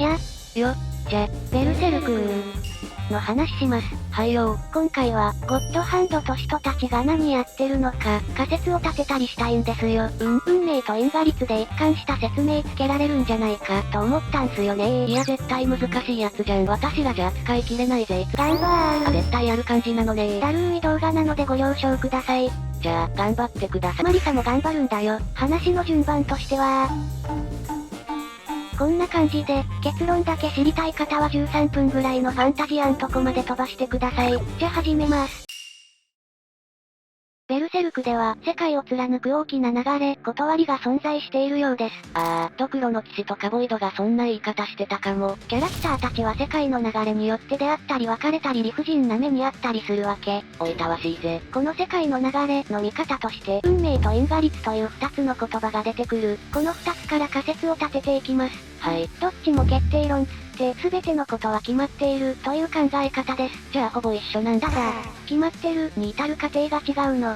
よ、じゃ、ベルセルクの話します。はいよ。今回は、ゴッドハンドと使徒たちが何やってるのか、仮説を立てたりしたいんですよ。運命と因果率で一貫した説明つけられるんじゃないか、と思ったんすよね。いや絶対難しいやつじゃん。私らじゃ扱いきれないぜ。頑張ー。絶対やる感じなのね。だるーい動画なのでご了承ください。じゃあ、頑張ってください。マリサも頑張るんだよ。話の順番としては、こんな感じで、結論だけ知りたい方は13分ぐらいのファンタジアンとこまで飛ばしてください。じゃあ始めます。ベルセルクでは、世界を貫く大きな流れ、断りが存在しているようです。ドクロの騎士とカボイドがそんな言い方してたかも。キャラクターたちは世界の流れによって出会ったり別れたり理不尽な目にあったりするわけ。おいたわしいぜ。この世界の流れの見方として、運命と因果率という2つの言葉が出てくる。この2つから仮説を立てていきます。はい。どっちも決定論つって、全てのことは決まっているという考え方です。じゃあほぼ一緒なんだ。決まってるに至る過程が違うの。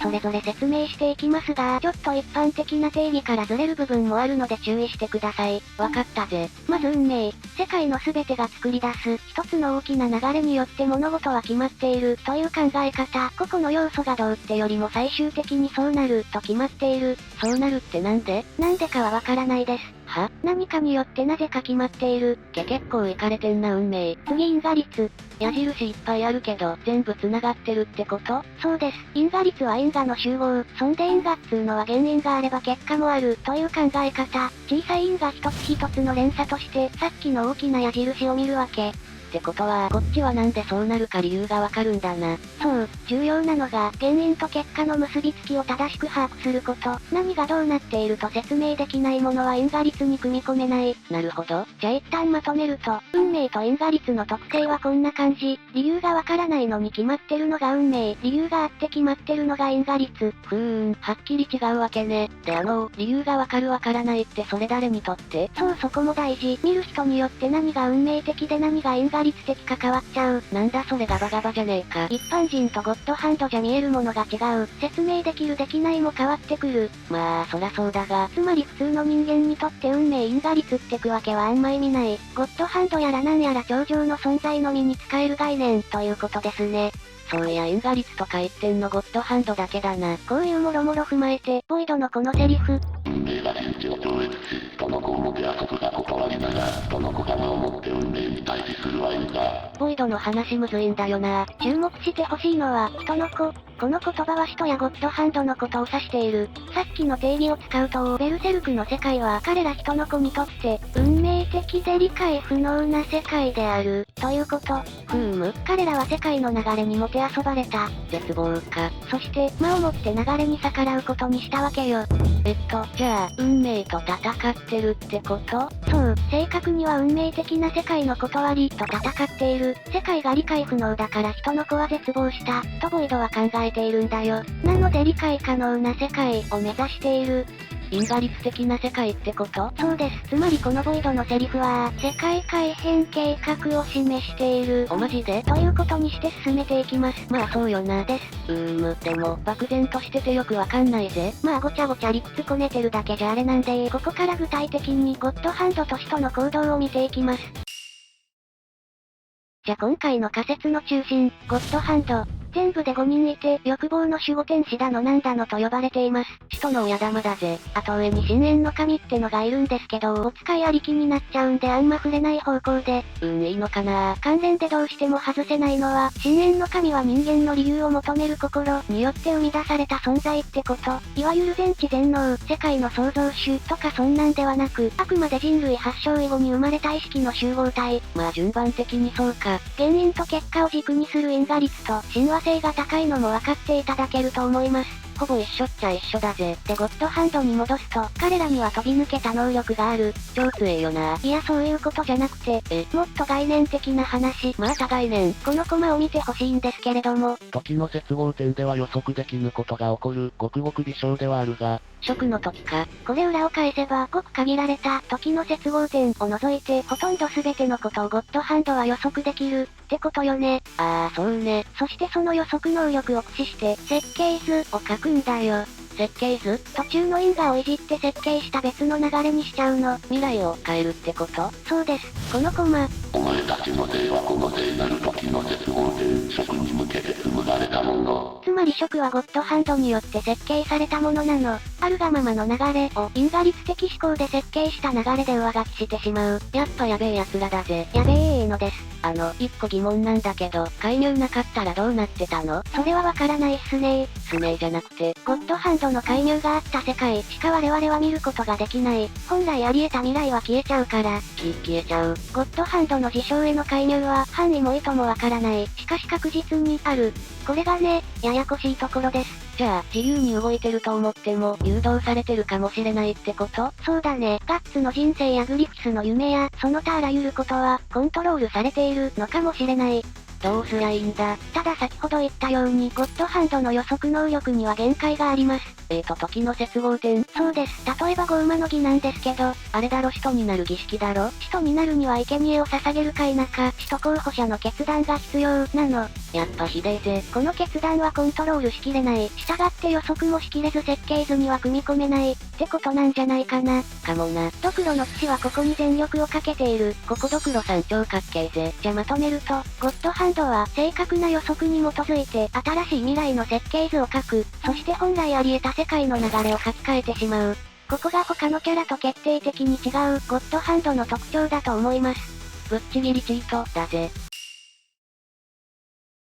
それぞれ説明していきますが、ちょっと一般的な定義からずれる部分もあるので注意してください。わかったぜ。まず運命。世界の全てが作り出す、一つの大きな流れによって物事は決まっているという考え方。個々の要素がどうってよりも最終的にそうなると決まっている。そうなるってなんで？なんでかはわからないです。何かによってなぜか決まっている。結構イカれてんな運命。次因果率。矢印いっぱいあるけど、全部繋がってるってこと？そうです。因果率は因果の集合。そんで因果っつうのは原因があれば結果もある、という考え方。小さい因果一つ一つの連鎖として、さっきの大きな矢印を見るわけ。ってことは、こっちはなんでそうなるか理由がわかるんだな。そう、重要なのが、原因と結果の結びつきを正しく把握すること。何がどうなっていると説明できないものは因果率に組み込めない。なるほど。じゃあ一旦まとめると、運命と因果率の特性はこんな感じ。理由がわからないのに決まってるのが運命。理由があって決まってるのが因果率。はっきり違うわけね。で理由がわかるわからないってそれ誰にとって？そう、そこも大事。見る人によって何が運命的で何が因果率的か変わっちゃう。なんだそれガバガバじゃねえか。一般人とゴッドハンドじゃ見えるものが違う。説明できるできないも変わってくる。まあ、そらそうだが。つまり普通の人間にとって運命因果率ってくわけはあんま意味ない。ゴッドハンドやらなんやら頂上の存在のみに使える概念ということですね。そういや因果率とか言ってんのゴッドハンドだけだな。こういうもろもろ踏まえて、ボイドのこのセリフ。運命が数値を超越し、人の子をもてあそぶが断りなが、人の子が間をもって運命に対峙するは因果。ボイドの話むずいんだよな。注目してほしいのは、人の子。この言葉は使徒やゴッドハンドのことを指している。さっきの定義を使うと、ベルセルクの世界は彼ら人の子にとって、運命的で理解不能な世界である、ということ。彼らは世界の流れにもてあそばれた。絶望か。そして、間をもって流れに逆らうことにしたわけよ。じゃあ、運命と戦ってるってこと？そう、正確には運命的な世界の断りと戦っている。世界が理解不能だから人の子は絶望した、とボイドは考えているんだよ。なので理解可能な世界を目指している。因果率的な世界ってこと？そうです。つまりこのボイドのセリフは、世界改変計画を示している。マジで？ということにして進めていきます。まあそうよな。です。でも、漠然としててよくわかんないぜ。まあごちゃごちゃ理屈こねてるだけじゃあれなんで、ここから具体的にゴッドハンドと使徒の行動を見ていきます。じゃあ今回の仮説の中心、ゴッドハンド。全部で5人いて、欲望の守護天使だのなんだのと呼ばれています。使徒の親玉だぜ。あと上に深淵の神ってのがいるんですけど、お使いありきになっちゃうんであんま触れない方向で。いいのかな。関連でどうしても外せないのは、深淵の神は人間の理由を求める心によって生み出された存在ってこと。いわゆる全知全能、世界の創造主とかそんなんではなく、あくまで人類発祥以後に生まれた意識の集合体。まあ順番的にそうか。原因と結果を軸にする因果率と親和性が高いのも分かっていただけると思います。ほぼ一緒っちゃ一緒だぜ。でゴッドハンドに戻すと、彼らには飛び抜けた能力がある。超強えよな。いやそういうことじゃなくて、もっと概念的な話。また概念。このコマを見てほしいんですけれども。時の接合点では予測できぬことが起こる、ごくごく微小ではあるが、食の時か。これ裏を返せば、ごく限られた時の接合点を除いて、ほとんど全てのことをゴッドハンドは予測できる、ってことよね。そうね。そしてその予測能力を駆使して、設計図を書くんだよ。設計図？途中の因果をいじって設計した別の流れにしちゃうの。未来を変えるってこと？そうです。このコマ。お前たちの税はこの聖なる時の絶望点、職に向けて紡がれたもの。つまり職はゴッドハンドによって設計されたものなの。あるがままの流れを因果律的思考で設計した流れで上書きしてしまう。やっぱやべえ奴らだぜ。やべえのです。一個疑問なんだけど、介入なかったらどうなってたの？それはわからないっすねスネーじゃなくて、ゴッドハンドの介入があった世界しか我々は見ることができない。本来あり得た未来は消えちゃうから。消えちゃう。ゴッドハンドの事象への介入は範囲も意図もわからない。しかし確実にある。これがね、ややこしいところです。じゃあ、自由に動いてると思っても、誘導されてるかもしれないってこと？そうだね。ガッツの人生やグリフィスの夢や、その他あらゆることは、コントロールされているのかもしれない。どうすりゃいいんだ。ただ先ほど言ったように、ゴッドハンドの予測能力には限界があります。時の接合点。そうです。例えばゴウマの儀なんですけど、あれだろ、使徒になる儀式だろ。使徒になるには生贄を捧げるか否か、使徒候補者の決断が必要なの。やっぱひでえぜ。この決断はコントロールしきれない。従って予測もしきれず設計図には組み込めない。ってことなんじゃないかな。かもな。ドクロの騎士はここに全力をかけている。ここドクロさん超かっけえぜ。じゃまとめると、ゴッドハンドは正確な予測に基づいて新しい未来の設計図を書く。そして本来あり得た世界の流れを書き換えてしまう。ここが他のキャラと決定的に違うゴッドハンドの特徴だと思います。ぶっちぎりチートだぜ。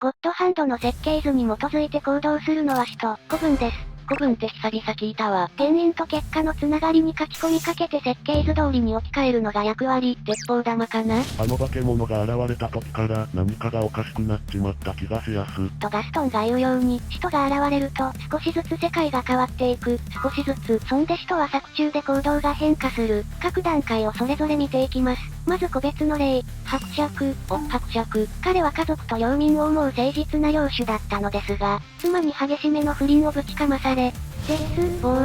ゴッドハンドの設計図に基づいて行動するのは使徒、古文です。古文って久々聞いたわ。原因と結果のつながりに書き込みかけて設計図通りに置き換えるのが役割。鉄砲玉かな？あの化け物が現れた時から何かがおかしくなっちまった気がしやす。とガストンが言うように、使徒が現れると少しずつ世界が変わっていく。少しずつ。そんで使徒は作中で行動が変化する。各段階をそれぞれ見ていきます。まず個別の例、伯爵。伯爵。彼は家族と領民を思う誠実な領主だったのですが、妻に激しめの不倫をぶちかまされ、絶望。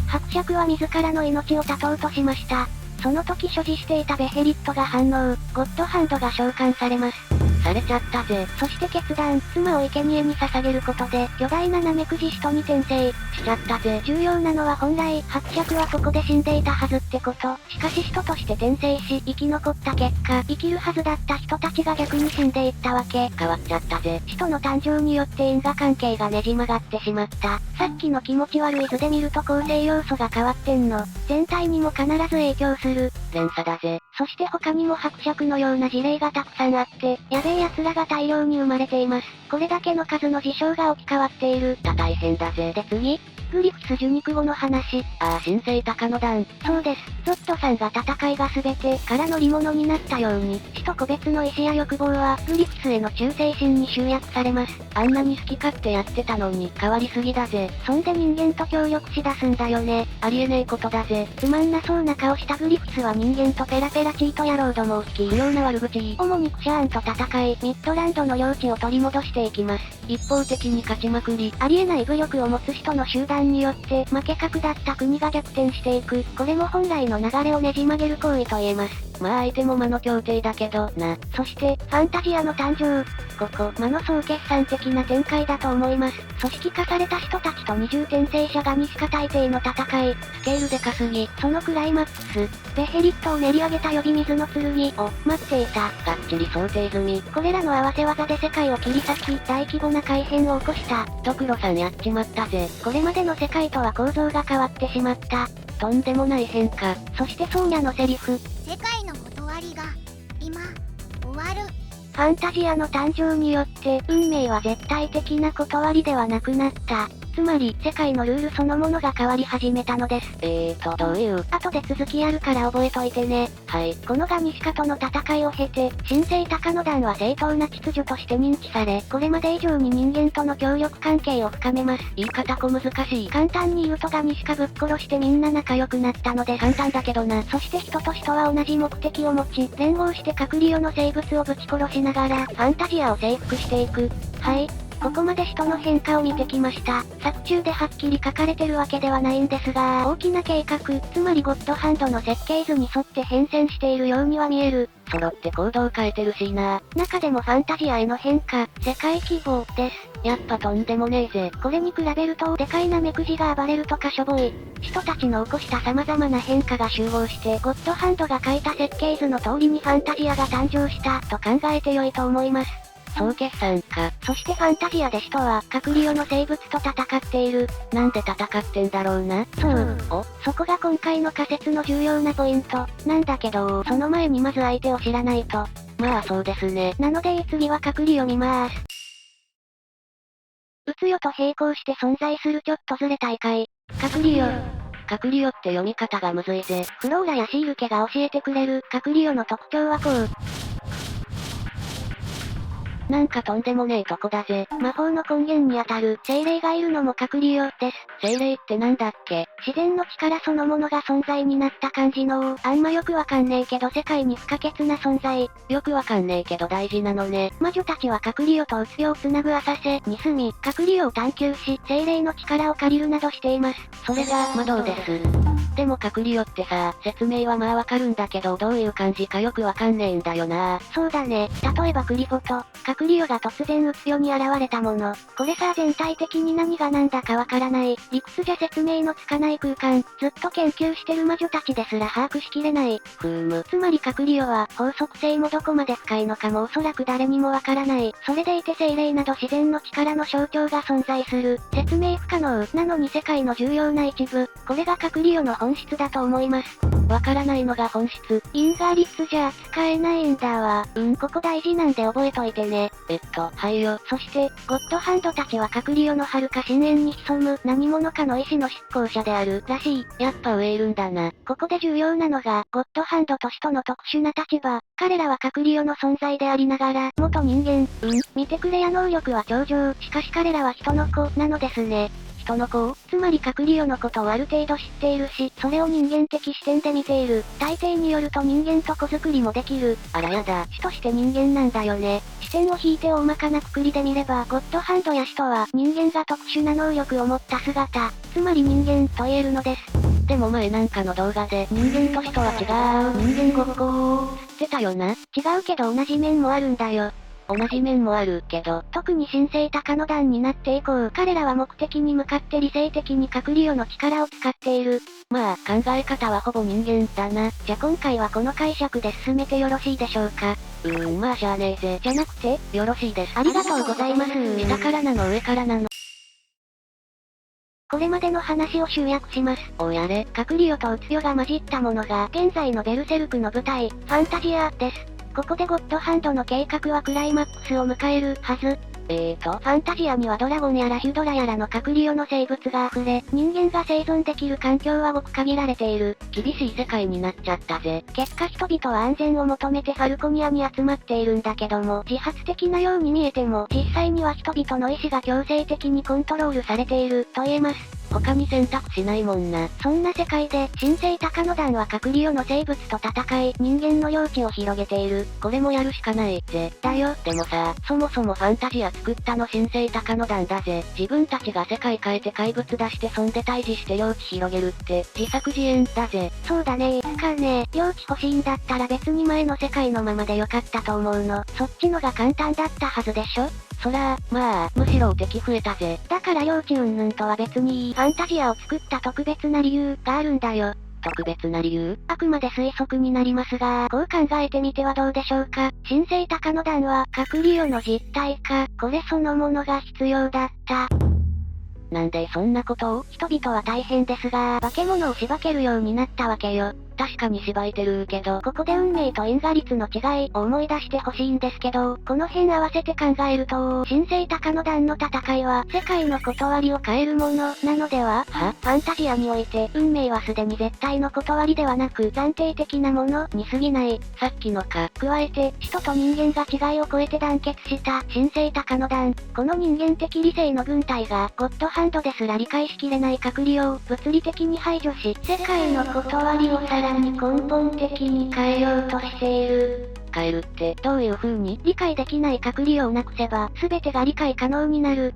伯爵は自らの命を絶とうとしました。その時所持していたベヘリットが反応、ゴッドハンドが召喚されます。されちゃったぜ。そして決断、妻を生贄に捧げることで、巨大なナメクジ使徒に転生しちゃったぜ。重要なのは本来、伯爵はここで死んでいたはずってこと。しかし使徒として転生し、生き残った結果、生きるはずだった人たちが逆に死んでいったわけ。変わっちゃったぜ。使徒の誕生によって因果関係がねじ曲がってしまった。さっきの気持ち悪い図で見ると構成要素が変わってんの。全体にも必ず影響する。連鎖だぜ。そして他にも伯爵のような事例がたくさんあって、やべえ奴らが大量に生まれています。これだけの数の事象が置き換わっている。大変だぜ。で次、グリフィス受肉後の話。神聖鷹の段。そうです。ゾットさんが戦いが全てから乗り物になったように、使徒個別の意志や欲望はグリフィスへの忠誠心に集約されます。あんなに好き勝手やってたのに変わりすぎだぜ。そんで人間と協力しだすんだよね。ありえねえことだぜ。つまんなそうな顔したグリフィスは人間とペラペラチート野郎どもを好き。不要な悪口。主にクシャーンと戦い、ミッドランドの領地を取り戻していきます。一方的に勝ちまくり。ありえない武力を持つ人の集団によって、負け格だった国が逆転していく。これも本来の流れをねじ曲げる行為と言えます。まあ相手も魔の協定だけどな。そして、ファンタジアの誕生。ここ、魔の総決算的な展開だと思います。組織化された人たちと二重転生者が西下大帝の戦い。スケールでかすぎ。そのクライマックス。ベヘリットを練り上げた呼び水の剣を待っていた。がっちり想定済み。これらの合わせ技で世界を切り裂き、大規模な改変を起こした。ドクロさんやっちまったぜ。これまでの世界とは構造が変わってしまった。とんでもない変化。そしてソーニャのセリフ。世界の断りが、今、終わる。ファンタジアの誕生によって、運命は絶対的な断りではなくなった。つまり、世界のルールそのものが変わり始めたのです。どういう？後で続きやるから覚えといてね。はい。このガニシカとの戦いを経て、神聖鷹の段は正当な秩序として認知され、これまで以上に人間との協力関係を深めます。言い方小難しい。簡単に言うとガニシカぶっ殺してみんな仲良くなったので簡単だけどな。そして人と人は同じ目的を持ち、連合して隔離世の生物をぶち殺しながら、ファンタジアを征服していく。はい。ここまで使徒の変化を見てきました。作中ではっきり書かれてるわけではないんですが、大きな計画、つまりゴッドハンドの設計図に沿って変遷しているようには見える。揃って行動を変えてるしな。中でもファンタジアへの変化、世界規模です。やっぱとんでもねえぜ。これに比べると、でかいナメクジが暴れるとかしょぼい。人たちの起こした様々な変化が集合して、ゴッドハンドが書いた設計図の通りにファンタジアが誕生したと考えて良いと思います。総決算か。そしてファンタジアで使徒は、カクリオの生物と戦っている。なんで戦ってんだろうな。そう。そこが今回の仮説の重要なポイント。なんだけど、その前にまず相手を知らないと。まあそうですね。なので次はカクリを見まーす。うつよと並行して存在するちょっとずれ大会。カクリオ。カクリオって読み方がむずいぜ。フローラやシール家が教えてくれるカクリオの特徴はこう。なんかとんでもねえとこだぜ。魔法の根源にあたる精霊がいるのもカクリオです。精霊ってなんだっけ？自然の力そのものが存在になった感じのあんまよくわかんねえけど世界に不可欠な存在。よくわかんねえけど大事なのね。魔女たちはカクリオとウツヨをつなぐ浅瀬に住み、カクリオを探求し、精霊の力を借りるなどしています。それが魔導です。でもカクリオってさ、説明はまあわかるんだけどどういう感じかよくわかんねえんだよな。そうだね。例えばクリフォト、カクリオが突然ウツヨに現れたもの。これさ全体的に何が何だかわからない。理屈じゃ説明のつかない空間。ずっと研究してる魔女たちですら把握しきれない。つまりカクリオは法則性もどこまで深いのかもおそらく誰にもわからない。それでいて精霊など自然の力の象徴が存在する。説明不可能なのに世界の重要な一部。これがカクリオの本質だと思います。わからないのが本質。インガリスじゃ使えないんだわ。ここ大事なんで覚えといてね。はいよ。そして、ゴッドハンドたちはカクリオの遥か深淵に潜む何者かの意志の執行者であるらしい。やっぱ上いるんだな。ここで重要なのが、ゴッドハンドと使徒の特殊な立場。彼らはカクリオの存在でありながら、元人間。見てくれや能力は頂上。しかし彼らは人の子なのですね。人の子？つまりカクリオのことをある程度知っているし、それを人間的視点で見ている。大抵によると人間と子作りもできる。あらやだ。死として人間なんだよね。視点を引いて大まかな括りで見れば、ゴッドハンドや使徒は人間が特殊な能力を持った姿、つまり人間と言えるのです。でも前なんかの動画で人間と使徒は違う。人間ごっこをつってたよな。違うけど同じ面もあるんだよ。同じ面もあるけど、特に神聖高野団になって以降、彼らは目的に向かって理性的にカクリオの力を使っている。まあ、考え方はほぼ人間だな。じゃ今回はこの解釈で進めてよろしいでしょうか。まあしゃあねえぜ。じゃなくて、よろしいです。ありがとうございます。下からなの上からなの。これまでの話を集約します。おやれ。カクリオとウツヨが混じったものが、現在のベルセルクの舞台、ファンタジアです。ここでゴッドハンドの計画はクライマックスを迎えるはず。ファンタジアにはドラゴンやらヒュドラやらのカクリオの生物が溢れ、人間が生存できる環境はごく限られている。厳しい世界になっちゃったぜ。結果人々は安全を求めてファルコニアに集まっているんだけども、自発的なように見えても、実際には人々の意志が強制的にコントロールされている、と言えます。他に選択しないもんな。そんな世界で、神聖高野団はカクリオの生物と戦い、人間の領地を広げている。これもやるしかないぜ。だよ。でもさ、そもそもファンタジア作ったの神聖高野団だぜ。自分たちが世界変えて怪物出してそんで退治して領地広げるって、自作自演だぜ。そうだね。領地欲しいんだったら別に前の世界のままでよかったと思うの。そっちのが簡単だったはずでしょ？そら、まあ、むしろ敵増えたぜ。だから領地云々とは別にファンタジアを作った特別な理由があるんだよ。特別な理由？あくまで推測になりますが、こう考えてみてはどうでしょうか。神聖高野団は、カクリオの実体か、これそのものが必要だった。なんでそんなことを？人々は大変ですが、化け物をしばけるようになったわけよ。確かにしばいてるけど、ここで運命と因果率の違いを思い出してほしいんですけど、この辺合わせて考えると、神聖高野団の戦いは、世界の断りを変えるもの、なのでは？ファンタジアにおいて、運命はすでに絶対の断りではなく、暫定的なものに過ぎない。さっきのか。加えて、人と人間が違いを超えて団結した神聖高野団。この人間的理性の軍隊が、ゴッドハンドですら理解しきれない隔離を物理的に排除し、世界の断りをさらに根本的に変えようとしている。使えるってどういう風に？理解できない隔離をなくせば、全てが理解可能になる。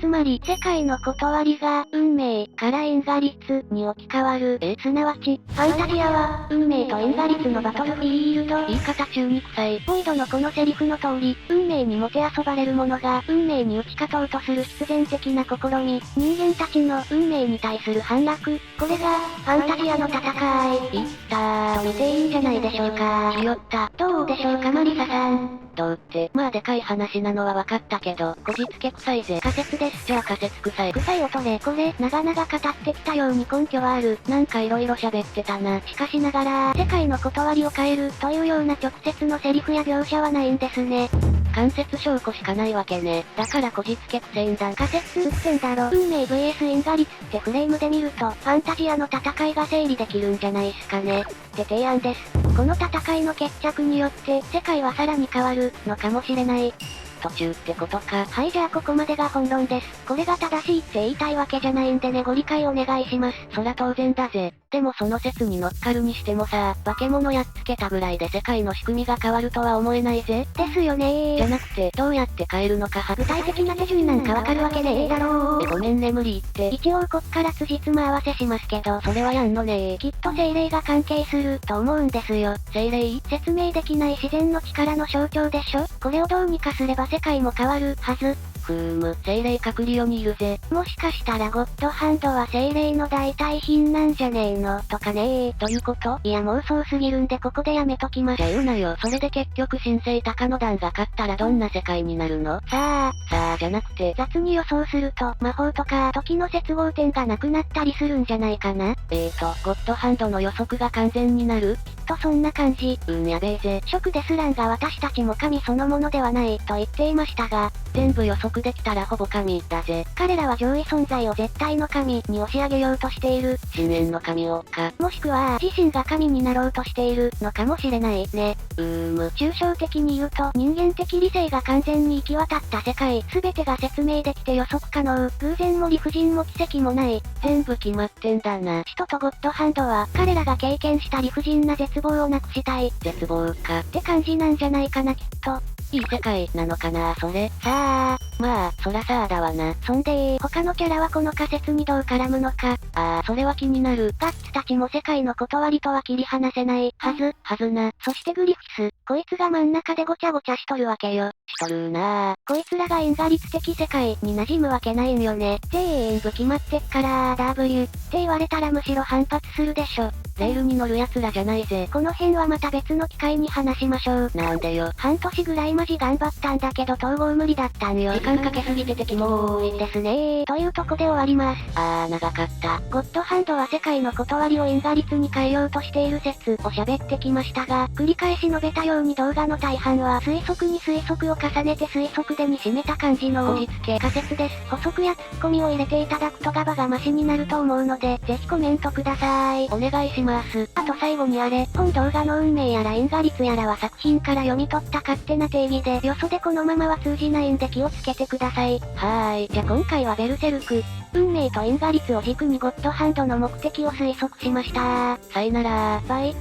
つまり、世界の断りが、運命から因果律に置き換わる。すなわち、ファンタジアは、運命と因果律のバトルフィールド。言い方中に臭い。ボイドのこのセリフの通り、運命にもてあそばれる者が、運命に打ち勝とうとする必然的な試み。人間たちの運命に対する反落。これが、ファンタジアの戦い。いったー。と見ていいんじゃないでしょうか。ひよった。どうでしょうかマリサさん。どうって、まあでかい話なのは分かったけど、こじつけ臭いぜ。仮説です。じゃあ仮説臭い。臭い音で、これ、長々語ってきたように根拠はある。なんか色々喋ってたな。しかしながら、世界の断りを変える、というような直接のセリフや描写はないんですね。間接証拠しかないわけね。だからこじつけくせえんだ。仮説ってんだろ。運命 vs 因果律ってフレームで見ると、ファンタジアの戦いが整理できるんじゃないっすかね。って提案です。この戦いの決着によって、世界はさらに変わる、のかもしれない。途中ってことか。はい、じゃあここまでが本論です。これが正しいって言いたいわけじゃないんでね、ご理解お願いします。そら当然だぜ。でもその説に乗っかるにしてもさ、化け物やっつけたぐらいで世界の仕組みが変わるとは思えないぜ。ですよねー。じゃなくて、どうやって変えるのか具体的な手順なんかわかるわけねえだろー。ごめんね無理言って。一応こっから辻褄合わせしますけど、それはやんのねー。きっと精霊が関係する、と思うんですよ。精霊？説明できない自然の力の象徴でしょ？これをどうにかすれば世界も変わる、はず。精霊隔離用にいるぜ。もしかしたらゴッドハンドは精霊の代替品なんじゃねえのとかねということ？いや妄想すぎるんでここでやめときます。じゃあ言うなよ。それで結局神聖高野団が勝ったらどんな世界になるの？さあじゃなくて、雑に予想すると、魔法とか時の接合点がなくなったりするんじゃないかな。ゴッドハンドの予測が完全になる？きっとそんな感じ。やべえぜ。食ですらんが私たちも神そのものではない、と言っていましたが、全部予測できたらほぼ神だぜ。彼らは上位存在を絶対の神に押し上げようとしている。深淵の神をか。もしくは、自身が神になろうとしているのかもしれないね。抽象的に言うと、人間的理性が完全に行き渡った世界、すべてが説明できて予測可能。偶然も理不尽も奇跡もない。全部決まってんだな。使徒とゴッドハンドは、彼らが経験した理不尽な絶望をなくしたい。絶望か。って感じなんじゃないかなきっと。いい世界なのかなそれ。さあ。まあ、そらさあだわな。そんで他のキャラはこの仮説にどう絡むのか。それは気になる。ガッツたちも世界の断りとは切り離せない。はずな。そしてグリフィス。こいつが真ん中でごちゃごちゃしとるわけよ。しとるなぁ。こいつらが因果律的世界に馴染むわけないんよね。全部決まってっから W って言われたらむしろ反発するでしょ。レールに乗る奴らじゃないぜ。この辺はまた別の機会に話しましょう。なんでよ。半年ぐらいマジ頑張ったんだけど統合無理だったんよ。時間かけすぎててキモーいですねというとこで終わります。長かった。ゴッドハンドは世界の断りを因果律に変えようとしている説を喋ってきましたが、繰り返し述べたように動画の大半は推測に推測を重ねて推測でに締めた感じのこじつけ仮説です。補足やツッコミを入れていただくとガバがマシになると思うので、ぜひコメントください。お願いします。あと最後に本動画の運命やら因果律やらは作品から読み取った勝手な定義で、よそでこのままは通じないんで気をつけてください。じゃあ今回はベルセルク。運命と因果律を軸にゴッドハンドの目的を推測しました。さよなら。バイ。